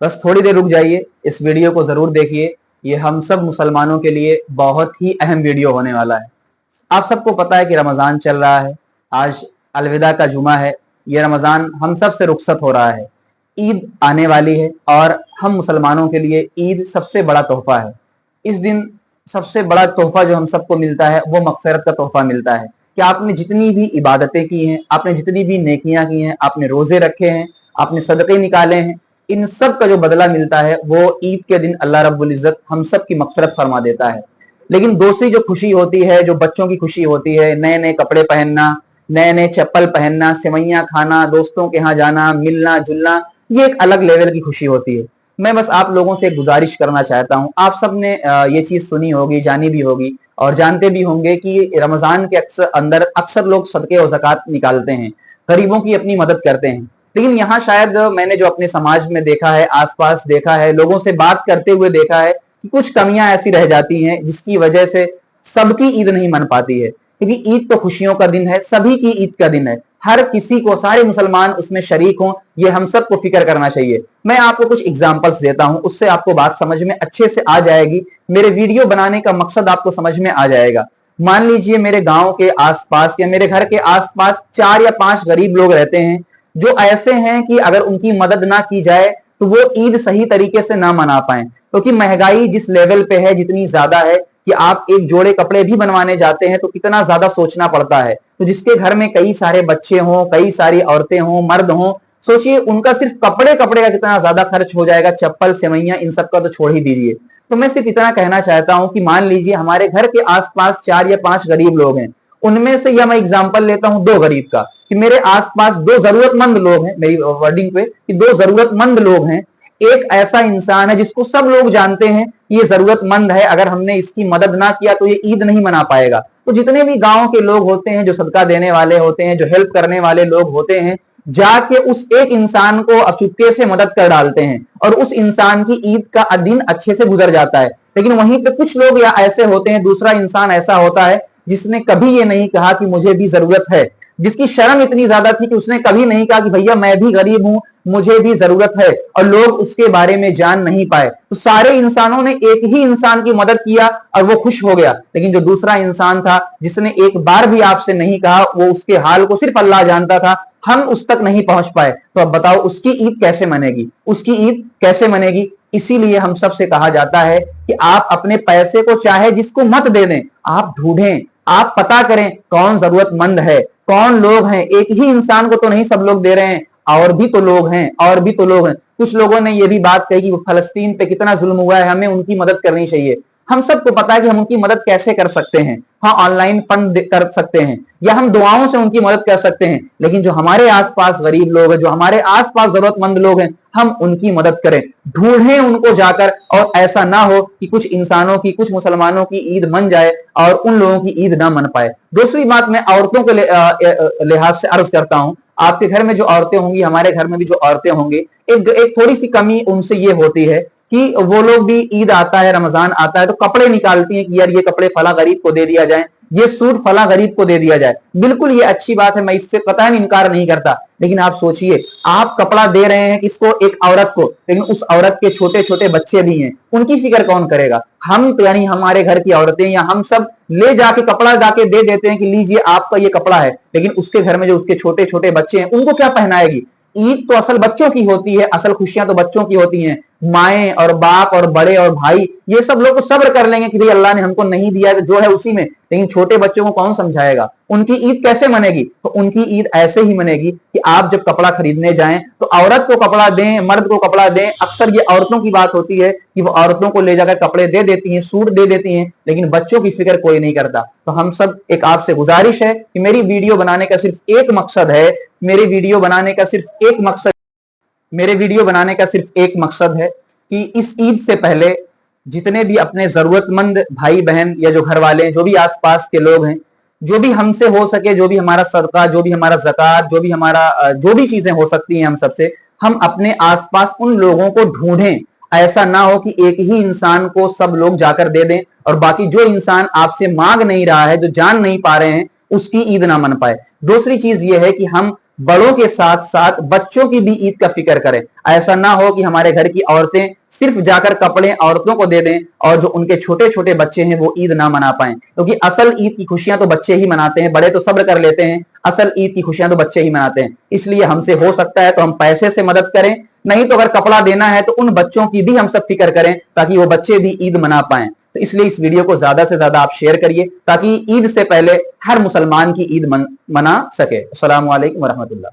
बस थोड़ी देर रुक जाइए, इस वीडियो को जरूर देखिए। ये हम सब मुसलमानों के लिए बहुत ही अहम वीडियो होने वाला है। आप सबको पता है कि रमजान चल रहा है, आज अलविदा का जुमा है। ये रमजान हम सब से रुखसत हो रहा है, ईद आने वाली है और हम मुसलमानों के लिए ईद सबसे बड़ा तोहफा है। इस दिन सबसे बड़ा तोहफा जो हम सबको मिलता है वो मगफिरत का तोहफा मिलता है कि आपने जितनी भी इबादतें की हैं, आपने जितनी भी नेकियां की हैं, आपने रोजे रखे हैं, आपने सदक़े निकाले हैं, इन सब का जो बदला मिलता है वो ईद के दिन अल्लाह रब्बुल इज्जत हम सब की मगफिरत फरमा देता है। लेकिन दूसरी जो खुशी होती है, जो बच्चों की खुशी होती है, नए नए कपड़े पहनना, नए नए चप्पल पहनना, सेवैयां खाना, दोस्तों के यहाँ जाना, मिलना जुलना, ये एक अलग लेवल की खुशी होती है। मैं बस आप लोगों से एक गुजारिश करना चाहता हूँ। आप सब ने ये चीज सुनी होगी, जानी भी होगी और जानते भी होंगे कि रमजान के अक्सर लोग सदके और ज़कात निकालते हैं, गरीबों की अपनी मदद करते हैं। लेकिन यहाँ शायद मैंने जो अपने समाज में देखा है, आसपास देखा है, लोगों से बात करते हुए देखा है कि कुछ कमियां ऐसी रह जाती हैं जिसकी वजह से सबकी ईद नहीं मन पाती है। क्योंकि ईद तो खुशियों का दिन है, सभी की ईद का दिन है, हर किसी को, सारे मुसलमान उसमें शरीक हों, ये हम सबको फिक्र करना चाहिए। मैं आपको कुछ एग्जांपल्स देता हूं, उससे आपको बात समझ में अच्छे से आ जाएगी। मेरे वीडियो बनाने का मकसद आपको समझ में आ जाएगा। मान लीजिए मेरे गांव के आसपास या मेरे घर के आसपास 4 या 5 गरीब लोग रहते हैं जो ऐसे हैं कि अगर उनकी मदद ना की जाए तो वो ईद सही तरीके से ना मना पाए। क्योंकि महंगाई जिस लेवल पे है, जितनी ज्यादा है कि आप एक जोड़े कपड़े भी बनवाने जाते हैं तो कितना ज्यादा सोचना पड़ता है। तो जिसके घर में कई सारे बच्चे हों, कई सारी औरतें हों, मर्द हों, सोचिए उनका सिर्फ कपड़े कपड़े का कितना ज्यादा खर्च हो जाएगा, चप्पल सेवैयां इन सब का तो छोड़ ही दीजिए। तो मैं सिर्फ इतना कहना चाहता हूं कि मान लीजिए हमारे घर के आसपास 4 या 5 गरीब लोग हैं, उनमें से यह मैं एग्जाम्पल लेता हूं 2 गरीब का, कि मेरे आसपास 2 जरूरतमंद लोग हैं, मेरी वर्डिंग पे कि 2 जरूरतमंद लोग हैं। एक ऐसा इंसान है जिसको सब लोग जानते हैं कि ये जरूरतमंद है, अगर हमने इसकी मदद ना किया तो ये ईद नहीं मना पाएगा। तो जितने भी गांव के लोग होते हैं, जो सदका देने वाले होते हैं, जो हेल्प करने वाले लोग होते हैं, जाके उस एक इंसान को चुपके से मदद कर डालते हैं और उस इंसान की ईद का दिन अच्छे से गुजर जाता है। लेकिन वहीं पे कुछ लोग या ऐसे होते हैं, दूसरा इंसान ऐसा होता है जिसने कभी ये नहीं कहा कि मुझे भी जरूरत है, जिसकी शर्म इतनी ज्यादा थी कि उसने कभी नहीं कहा कि भैया मैं भी गरीब हूं, मुझे भी जरूरत है, और लोग उसके बारे में जान नहीं पाए। तो सारे इंसानों ने एक ही इंसान की मदद किया और वो खुश हो गया। लेकिन जो दूसरा इंसान था जिसने एक बार भी आपसे नहीं कहा, वो उसके हाल को सिर्फ अल्लाह जानता था, हम उस तक नहीं पहुंच पाए। तो अब बताओ उसकी ईद कैसे मनेगी, उसकी ईद कैसे मनेगी। इसीलिए हम सबसे कहा जाता है कि आप अपने पैसे को चाहे जिसको मत दे दें, आप ढूंढें, आप पता करें कौन जरूरतमंद है, कौन लोग हैं। एक ही इंसान को तो नहीं सब लोग दे रहे हैं, और भी तो लोग हैं, और भी तो लोग हैं। कुछ लोगों ने यह भी बात कही कि फलस्तीन पे कितना जुल्म हुआ है, हमें उनकी मदद करनी चाहिए। हम सबको पता है कि हम उनकी मदद कैसे कर सकते हैं। हाँ, ऑनलाइन फंड कर सकते हैं या हम दुआओं से उनकी मदद कर सकते हैं। लेकिन जो हमारे आसपास गरीब लोग हैं, जो हमारे आसपास जरूरतमंद लोग हैं, हम उनकी मदद करें, ढूंढें उनको जाकर। और ऐसा ना हो कि कुछ इंसानों की, कुछ मुसलमानों की ईद मन जाए और उन लोगों की ईद ना मन पाए। दूसरी बात मैं औरतों के लिहाज से अर्ज करता हूं। आपके घर में जो औरतें होंगी, हमारे घर में भी जो औरतें होंगी, एक थोड़ी सी कमी उनसे ये होती है कि वो लोग भी ईद आता है, रमजान आता है तो कपड़े निकालती हैं कि यार ये कपड़े फला गरीब को दे दिया जाए, ये सूट फला गरीब को दे दिया जाए। बिल्कुल ये अच्छी बात है, मैं इससे पता नहीं इनकार नहीं करता। लेकिन आप सोचिए, आप कपड़ा दे रहे हैं किसको, एक औरत को, लेकिन उस औरत के छोटे छोटे बच्चे भी हैं, उनकी फिक्र कौन करेगा। हम तो यानी हमारे घर की औरतें या हम सब ले जाके कपड़ा जाके दे देते हैं कि लीजिए आपका ये कपड़ा है, लेकिन उसके घर में जो उसके छोटे छोटे बच्चे हैं उनको क्या पहनाएगी। ईद तो असल बच्चों की होती है, असल खुशियां तो बच्चों की होती हैं। माएं और बाप और बड़े और भाई ये सब लोग तो सब्र कर लेंगे कि भाई अल्लाह ने हमको नहीं दिया, जो है उसी में। लेकिन छोटे बच्चों को कौन समझाएगा, उनकी ईद कैसे मनेगी। तो उनकी ईद ऐसे ही मनेगी कि आप जब कपड़ा खरीदने जाएं तो औरत को कपड़ा दें, मर्द को कपड़ा दें। अक्सर ये औरतों की बात होती है कि वो औरतों को ले जाकर कपड़े दे देती हैं, सूट दे देती हैं, लेकिन बच्चों की फिक्र कोई नहीं करता। तो हम सब एक आपसे गुजारिश है कि मेरी वीडियो बनाने का सिर्फ एक मकसद है, मेरे वीडियो बनाने का सिर्फ एक मकसद है कि इस ईद से पहले जितने भी अपने जरूरतमंद भाई बहन या जो घर वाले हैं, जो भी आसपास के लोग हैं, जो भी हमसे हो सके, जो भी हमारा सदका, जो भी हमारा ज़कात, जो भी हमारा जो भी चीजें हो सकती हैं, हम सबसे हम अपने आसपास उन लोगों को ढूंढें। ऐसा ना हो कि एक ही इंसान को सब लोग जाकर दे दें और बाकी जो इंसान आपसे मांग नहीं रहा है, जो जान नहीं पा रहे हैं, उसकी ईद ना मन पाए। दूसरी चीज यह है कि हम बड़ों के साथ साथ बच्चों की भी ईद का फिक्र करें। ऐसा ना हो कि हमारे घर की औरतें सिर्फ जाकर कपड़े औरतों को दे दें और जो उनके छोटे छोटे बच्चे हैं वो ईद ना मना पाएं, क्योंकि असल ईद की खुशियां तो बच्चे ही मनाते हैं, बड़े तो सब्र कर लेते हैं, असल ईद की खुशियां तो बच्चे ही मनाते हैं। इसलिए हमसे हो सकता है तो हम पैसे से मदद करें, नहीं तो अगर कपड़ा देना है तो उन बच्चों की भी हम सब फिक्र करें ताकि वो बच्चे भी ईद मना पाएं। तो इसलिए इस वीडियो को ज्यादा से ज्यादा आप शेयर करिए ताकि ईद से पहले हर मुसलमान की ईद मना सके। अस्सलामु अलैकुम व रहमतुल्लाह।